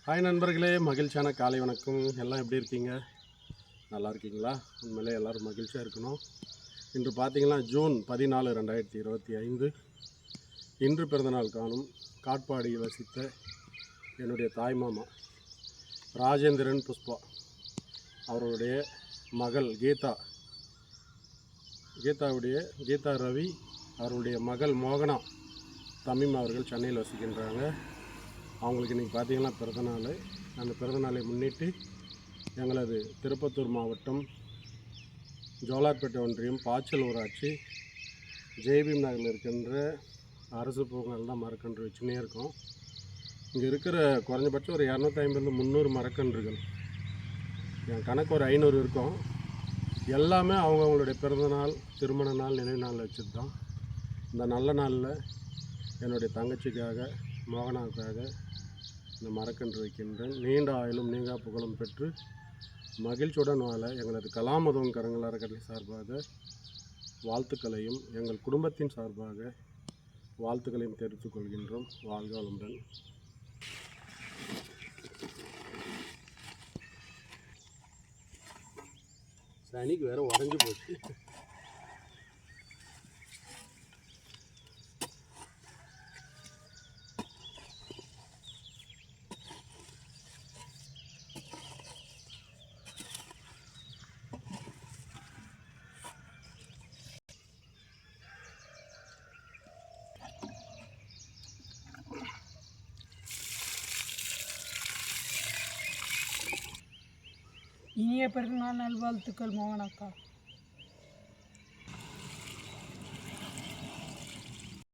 Hi நண்பர்களே, மகிழ்ச்சியான காலை வணக்கம். எல்லாம் எப்படி இருக்கீங்க? நல்லா இருக்கீங்களா? உண்மையிலே எல்லோரும் மகிழ்ச்சியாக இருக்கணும். இன்று பார்த்தீங்கன்னா ஜூன் 14, 2025 இன்று பிறந்தநாள் காணும் காட்பாடியில் வசித்த என்னுடைய தாய்மாமா ராஜேந்திரன் புஷ்பா அவருடைய மகள் கீதா ரவி அவருடைய மகள் மோகனா தமிம் அவர்கள் சென்னையில் வசிக்கின்றாங்க. அவங்களுக்கு இன்றைக்கி பார்த்திங்கன்னா பிறந்தநாள். அந்த பிறந்தநாளை முன்னிட்டு எங்களது திருப்பத்தூர் மாவட்டம் ஜோலார்பேட்டை ஒன்றியம் பாய்ச்சல் ஊராட்சி ஜேபீம் நகரில் இருக்கின்ற அரசு பூங்கால் தான் மரக்கன்று வச்சுன்னே இருக்கோம். இங்கே இருக்கிற குறைஞ்சபட்சம் ஒரு 250-300 மரக்கன்றுகள், என் கணக்கு ஒரு 500 இருக்கும். எல்லாமே அவங்கவுங்களுடைய பிறந்தநாள், திருமண நாள், நினைவு நாள் வச்சுட்டு தான். இந்த நல்ல நாளில் என்னுடைய தங்கச்சிக்காக, மோகனாவுக்காக இந்த மரக்கன்று வைக்கின்றேன். நீண்ட ஆயுளும் நீங்கா புகழும் பெற்று மகிழ்ச்சியுடன் வாழ எங்களது கலாம் உதவும் கரங்கள் அறக்கட்டளை சார்பாக வாழ்த்துக்களையும் எங்கள் குடும்பத்தின் சார்பாக வாழ்த்துக்களையும் தெரிவித்துக் கொள்கின்றோம். வாழ்க வளமுடன். சனிக்கு வேற உடஞ்சி போச்சு. இனிய பிறந்தநாள் நல்வாழ்த்துக்கள் மோகனாக்கா.